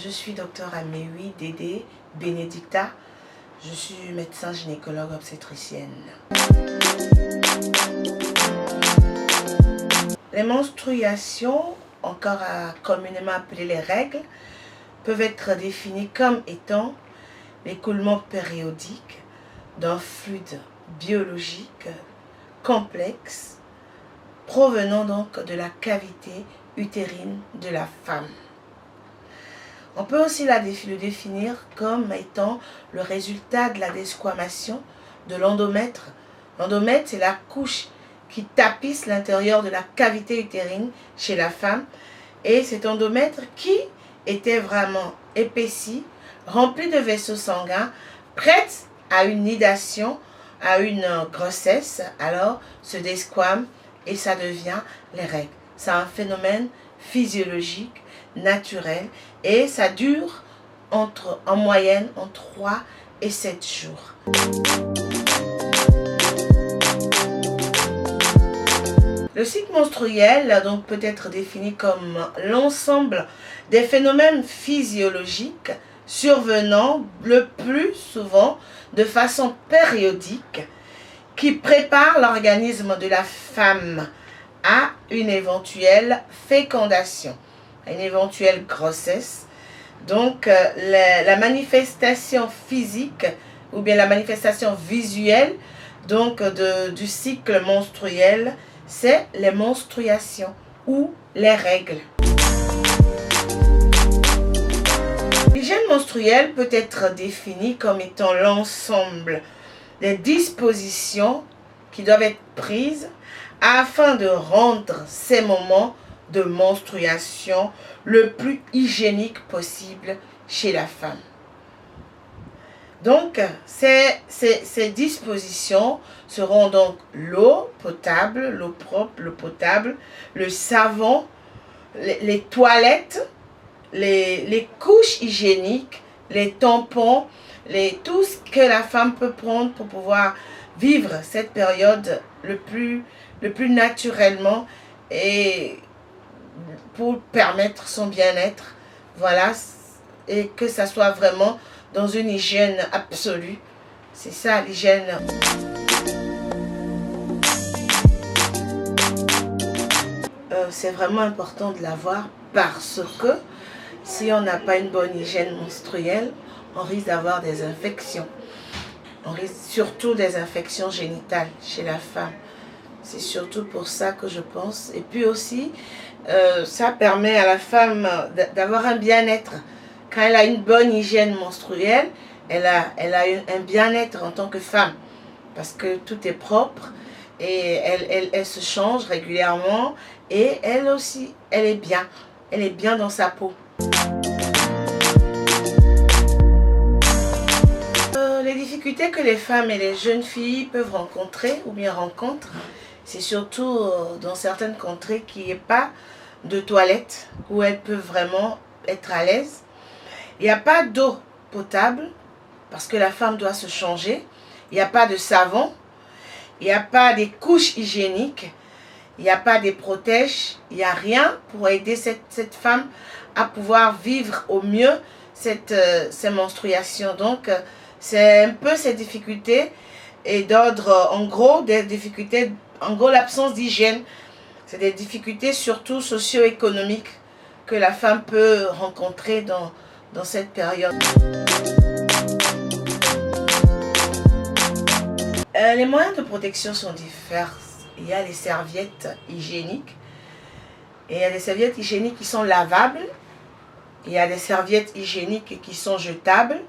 Je suis docteur Amélie Dédé Bénédicta. Je suis médecin gynécologue obstétricienne. Les menstruations, encore communément appelées les règles, peuvent être définies comme étant l'écoulement périodique d'un fluide biologique complexe provenant donc de la cavité utérine de la femme. On peut aussi le définir comme étant le résultat de la desquamation de l'endomètre. L'endomètre, c'est la couche qui tapisse l'intérieur de la cavité utérine chez la femme. Et cet endomètre qui était vraiment épaissi, rempli de vaisseaux sanguins, prête à une nidation, à une grossesse, alors se desquame et ça devient les règles. C'est un phénomène physiologique, naturel, et ça dure en moyenne entre 3 et 7 jours. Le cycle menstruel donc, peut être défini comme l'ensemble des phénomènes physiologiques survenant le plus souvent de façon périodique qui préparent l'organisme de la femme à une éventuelle fécondation, à une éventuelle grossesse. Donc la manifestation physique ou bien la manifestation visuelle donc, du cycle menstruel, c'est les menstruations ou les règles. L'hygiène menstruelle peut être définie comme étant l'ensemble des dispositions qui doivent être prises afin de rendre ces moments de menstruation le plus hygiénique possible chez la femme. Donc, ces dispositions seront donc l'eau potable, l'eau propre, l'eau potable, le savon, les toilettes, les couches hygiéniques, les tampons, tout ce que la femme peut prendre pour pouvoir vivre cette période le plus naturellement et pour permettre son bien-être, voilà, et que ça soit vraiment dans une hygiène absolue. C'est ça l'hygiène. C'est vraiment important de l'avoir parce que si on n'a pas une bonne hygiène menstruelle, on risque d'avoir des infections. On risque surtout des infections génitales chez la femme. C'est surtout pour ça que je pense. Et puis aussi, ça permet à la femme d'avoir un bien-être. Quand elle a une bonne hygiène menstruelle, elle a un bien-être en tant que femme. Parce que tout est propre et elle se change régulièrement. Et elle aussi, elle est bien. Elle est bien dans sa peau. Les difficultés que les femmes et les jeunes filles peuvent rencontrer ou bien rencontrent, c'est surtout dans certaines contrées qu'il n'y ait pas de toilettes où elles peuvent vraiment être à l'aise. Il n'y a pas d'eau potable parce que la femme doit se changer. Il n'y a pas de savon. Il n'y a pas des couches hygiéniques. Il n'y a pas des protèges. Il n'y a rien pour aider cette femme à pouvoir vivre au mieux ces menstruations. Donc, c'est un peu ces difficultés et d'ordre, en gros, des difficultés, en gros, l'absence d'hygiène. C'est des difficultés surtout socio-économiques que la femme peut rencontrer dans cette période. Les moyens de protection sont divers. Il y a les serviettes hygiéniques. Et il y a des serviettes hygiéniques qui sont lavables. Il y a des serviettes hygiéniques qui sont jetables.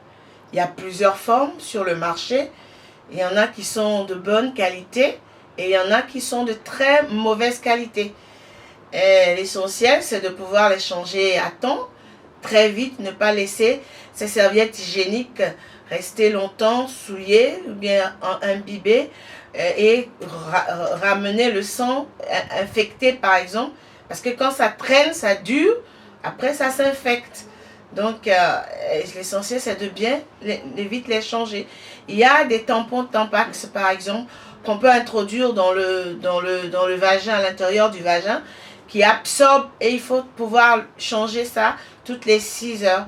Il y a plusieurs formes sur le marché. Il y en a qui sont de bonne qualité et il y en a qui sont de très mauvaise qualité. L'essentiel, c'est de pouvoir les changer à temps, très vite, ne pas laisser ces serviettes hygiéniques rester longtemps souillées ou bien imbibées et ramener le sang infecté par exemple. Parce que quand ça traîne, ça dure, après ça s'infecte. Donc l'essentiel c'est de bien vite les changer. Il y a des tampons Tampax par exemple qu'on peut introduire dans le vagin, à l'intérieur du vagin, qui absorbe et il faut pouvoir changer ça toutes les 6 heures.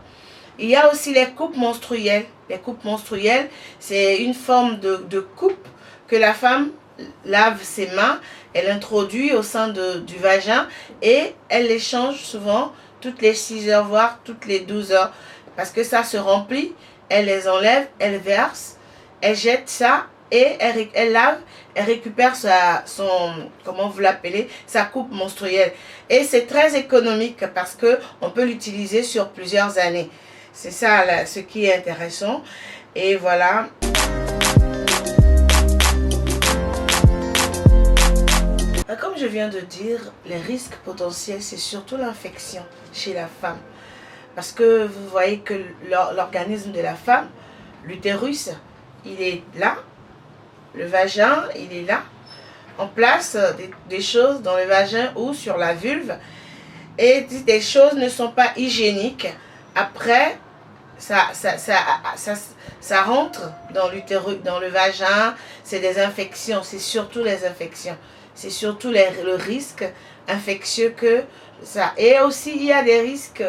Il y a aussi les coupes menstruelles. Les coupes menstruelles, c'est une forme de coupe que la femme lave ses mains, elle introduit au sein du vagin et elle les change souvent toutes les 6 heures, voire toutes les 12 heures. Parce que ça se remplit, elle les enlève, elle verse, elle jette ça et elle lave, elle récupère comment vous l'appelez, sa coupe menstruelle. Et c'est très économique parce qu'on peut l'utiliser sur plusieurs années. C'est ça là, ce qui est intéressant. Et voilà. Comme je viens de dire, les risques potentiels, c'est surtout l'infection chez la femme. Parce que vous voyez que l'organisme de la femme, l'utérus, il est là. Le vagin, il est là. On place des choses dans le vagin ou sur la vulve. Et des choses ne sont pas hygiéniques. Après, ça rentre dans l'utérus, dans le vagin. C'est des infections. C'est surtout les infections. C'est surtout le risque infectieux que ça. Et aussi, il y a des risques,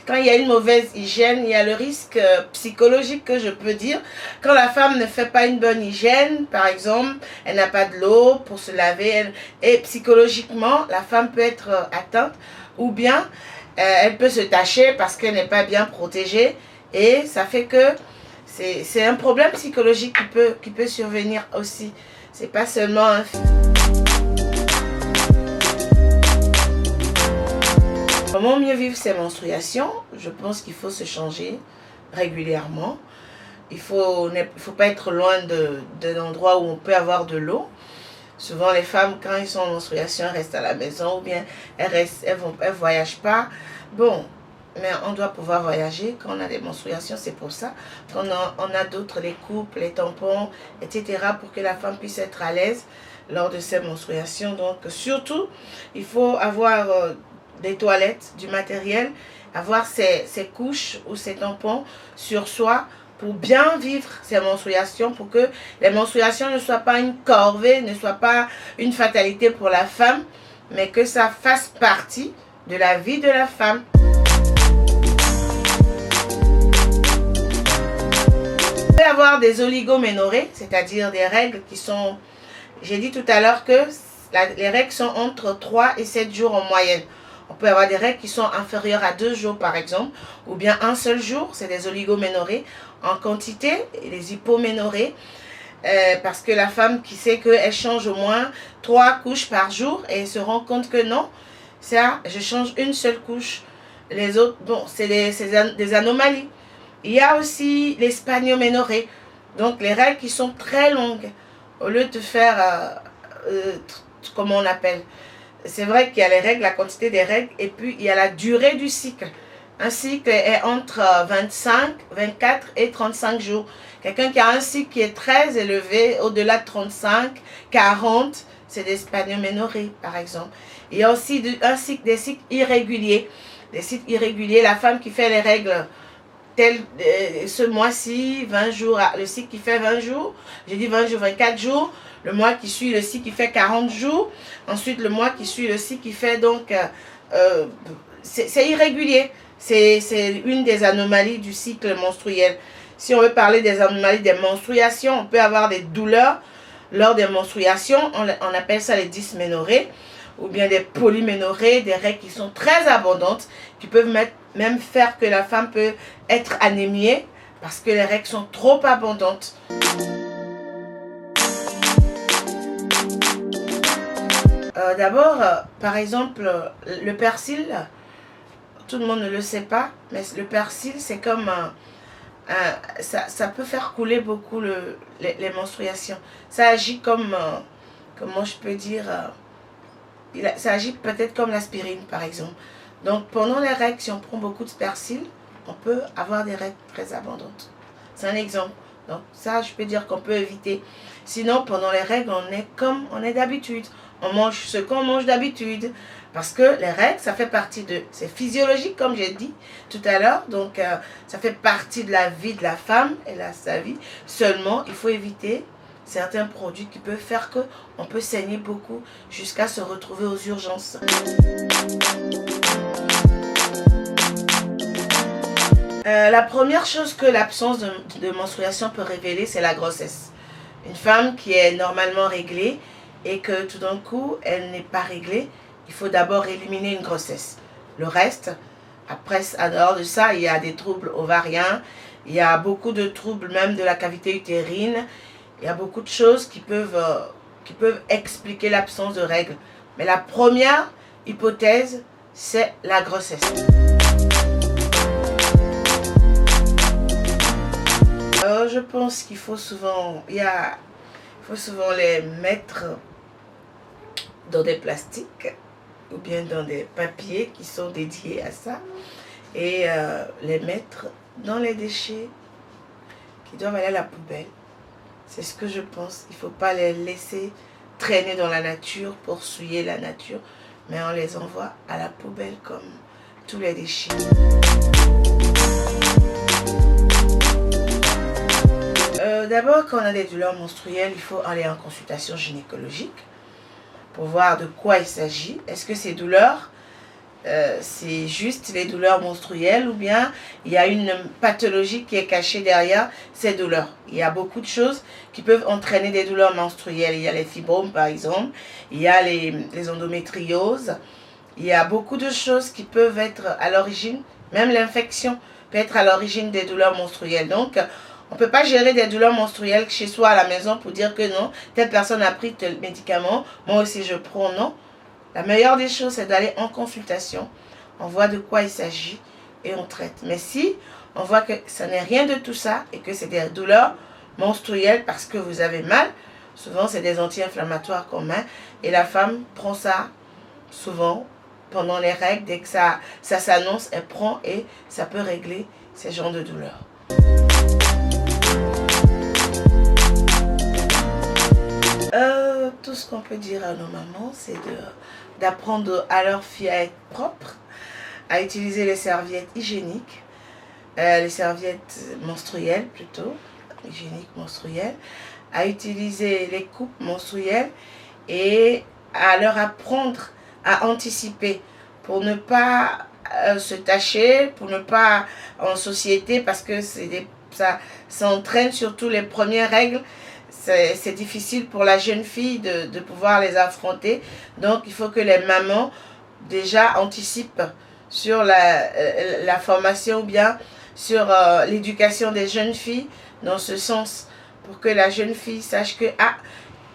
quand il y a une mauvaise hygiène, il y a le risque psychologique que je peux dire. Quand la femme ne fait pas une bonne hygiène, par exemple, elle n'a pas de l'eau pour se laver, et psychologiquement, la femme peut être atteinte, ou bien elle peut se tacher parce qu'elle n'est pas bien protégée, et ça fait que c'est un problème psychologique qui peut survenir aussi. C'est pas seulement un... Comment mieux vivre ses menstruations? Je pense qu'il faut se changer régulièrement. Il faut pas être loin d'un endroit où on peut avoir de l'eau. Souvent, les femmes, quand elles sont en menstruation, elles restent à la maison ou bien elles voyagent pas. Bon, mais on doit pouvoir voyager quand on a des menstruations. C'est pour ça qu'on a d'autres, les coupes, les tampons, etc. pour que la femme puisse être à l'aise lors de ses menstruations. Donc, surtout, il faut avoir... des toilettes, du matériel, avoir ses couches ou ses tampons sur soi pour bien vivre ses menstruations, pour que les menstruations ne soient pas une corvée, ne soient pas une fatalité pour la femme, mais que ça fasse partie de la vie de la femme. On peut avoir des oligoménorrhées, c'est-à-dire des règles qui sont... J'ai dit tout à l'heure que les règles sont entre 3 et 7 jours en moyenne. On peut avoir des règles qui sont inférieures à 2 jours par exemple, ou bien un seul jour, c'est des oligoménorrhées en quantité, et les hypoménorrhées, parce que la femme qui sait qu'elle change au moins 3 couches par jour et elle se rend compte que non, ça, je change une seule couche. Les autres, bon, c'est des anomalies. Il y a aussi les spanioménorrhées, donc les règles qui sont très longues, au lieu de faire, comment on appelle, c'est vrai qu'il y a les règles, la quantité des règles, et puis il y a la durée du cycle. Un cycle est entre 25, 24 et 35 jours. Quelqu'un qui a un cycle qui est très élevé, au-delà de 35, 40, c'est des spanioménorrhées, par exemple. Il y a aussi des cycles irréguliers. Des cycles irréguliers, la femme qui fait les règles ce mois-ci, 20 jours, le cycle qui fait 20 jours, j'ai dit 20 jours, 24 jours, le mois qui suit le cycle qui fait 40 jours, ensuite le mois qui suit le cycle qui fait donc, c'est irrégulier, c'est une des anomalies du cycle menstruel. Si on veut parler des anomalies des menstruations, on peut avoir des douleurs lors des menstruations, on appelle ça les dysménorrhées, ou bien des polyménorrhées, des règles qui sont très abondantes, qui peuvent même faire que la femme peut être anémiée parce que les règles sont trop abondantes. D'abord, par exemple, le persil, tout le monde ne le sait pas, mais le persil, c'est comme ça peut faire couler beaucoup les menstruations. Ça agit comme, comment je peux dire, ça agit peut-être comme l'aspirine, par exemple. Donc, pendant les règles, si on prend beaucoup de persil, on peut avoir des règles très abondantes. C'est un exemple. Donc, ça, je peux dire qu'on peut éviter. Sinon, pendant les règles, on est comme on est d'habitude. On mange ce qu'on mange d'habitude. Parce que les règles, ça fait partie de... C'est physiologique, comme j'ai dit tout à l'heure. Donc, ça fait partie de la vie de la femme. Elle a sa vie. Seulement, il faut éviter certains produits qui peuvent faire qu'on peut saigner beaucoup jusqu'à se retrouver aux urgences. La première chose que l'absence de menstruation peut révéler, c'est la grossesse. Une femme qui est normalement réglée et que tout d'un coup, elle n'est pas réglée, il faut d'abord éliminer une grossesse. Le reste, après, en dehors de ça, il y a des troubles ovariens, il y a beaucoup de troubles même de la cavité utérine, il y a beaucoup de choses qui peuvent expliquer l'absence de règles. Mais la première hypothèse, c'est la grossesse. Je pense qu'il faut souvent, les mettre dans des plastiques ou bien dans des papiers qui sont dédiés à ça et les mettre dans les déchets qui doivent aller à la poubelle. C'est ce que je pense. Il ne faut pas les laisser traîner dans la nature pour souiller la nature, mais on les envoie à la poubelle comme tous les déchets. D'abord, quand on a des douleurs menstruelles, il faut aller en consultation gynécologique pour voir de quoi il s'agit. Est-ce que ces douleurs, c'est juste les douleurs menstruelles ou bien il y a une pathologie qui est cachée derrière ces douleurs? Il y a beaucoup de choses qui peuvent entraîner des douleurs menstruelles. Il y a les fibromes par exemple, il y a les endométrioses, il y a beaucoup de choses qui peuvent être à l'origine, même l'infection peut être à l'origine des douleurs menstruelles. Donc, on ne peut pas gérer des douleurs menstruelles chez soi à la maison pour dire que non, telle personne a pris tel médicament, moi aussi je prends. Non. La meilleure des choses, c'est d'aller en consultation. On voit de quoi il s'agit et on traite. Mais si on voit que ça n'est rien de tout ça et que c'est des douleurs menstruelles parce que vous avez mal, souvent c'est des anti-inflammatoires qu'on met et la femme prend ça souvent pendant les règles. Dès que ça s'annonce, elle prend et ça peut régler ces genres de douleurs. Tout ce qu'on peut dire à nos mamans, c'est d'apprendre à leurs filles à être propres, à utiliser les serviettes hygiéniques, les serviettes menstruelles plutôt, hygiéniques menstruelles, à utiliser les coupes menstruelles et à leur apprendre à anticiper pour ne pas se tacher, pour ne pas en société parce que ça entraîne surtout les premières règles. C'est difficile pour la jeune fille de pouvoir les affronter. Donc, il faut que les mamans déjà anticipent sur la formation ou bien sur l'éducation des jeunes filles dans ce sens. Pour que la jeune fille sache que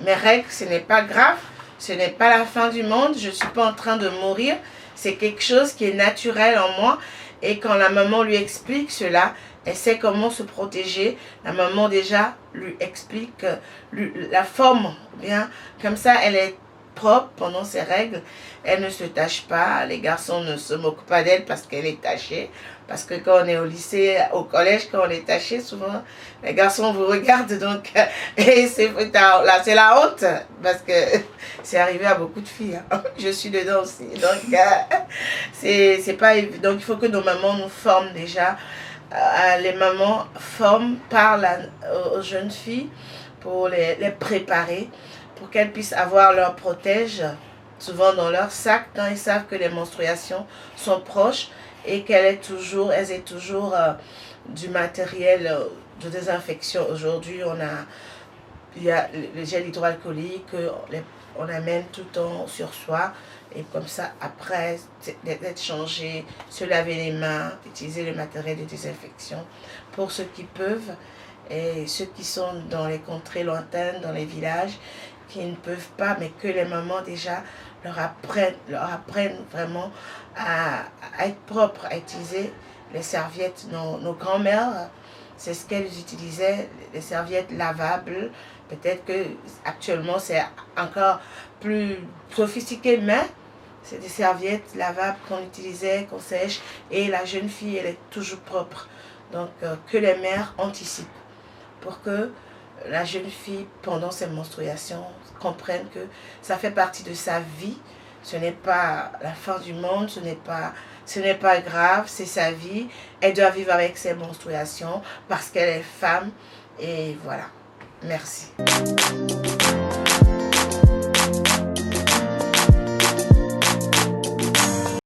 mes règles, ce n'est pas grave, ce n'est pas la fin du monde, je ne suis pas en train de mourir. C'est quelque chose qui est naturel en moi. Et quand la maman lui explique cela, elle sait comment se protéger. La maman déjà lui explique la forme. Bien, comme ça, elle est propre pendant ses règles. Elle ne se tache pas. Les garçons ne se moquent pas d'elle parce qu'elle est tachée. Parce que quand on est au lycée, au collège, quand on est taché, souvent les garçons vous regardent. Donc, et c'est la honte. Parce que c'est arrivé à beaucoup de filles. Hein. Je suis dedans aussi. Donc, c'est pas évident. Donc, il faut que nos mamans nous forment déjà. Les mamans parlent aux jeunes filles pour les préparer, pour qu'elles puissent avoir leur protège souvent dans leur sac quand ils savent que les menstruations sont proches et qu'elles aient toujours du matériel de désinfection. Aujourd'hui, il y a le gel hydroalcoolique, on amène tout le temps sur soi. Et comme ça, après d'être changé, se laver les mains, utiliser le matériel de désinfection pour ceux qui peuvent et ceux qui sont dans les contrées lointaines, dans les villages, qui ne peuvent pas, mais que les mamans déjà leur apprennent vraiment à être propres, à utiliser les serviettes. Nos grands-mères, c'est ce qu'elles utilisaient, les serviettes lavables. Peut-être que actuellement c'est encore plus sophistiqué, mais c'est des serviettes lavables qu'on utilisait, qu'on sèche, et la jeune fille, elle est toujours propre. Donc, que les mères anticipent pour que la jeune fille, pendant ses menstruations, comprenne que ça fait partie de sa vie. Ce n'est pas la fin du monde, ce n'est pas grave, c'est sa vie. Elle doit vivre avec ses menstruations parce qu'elle est femme. Et voilà. Merci.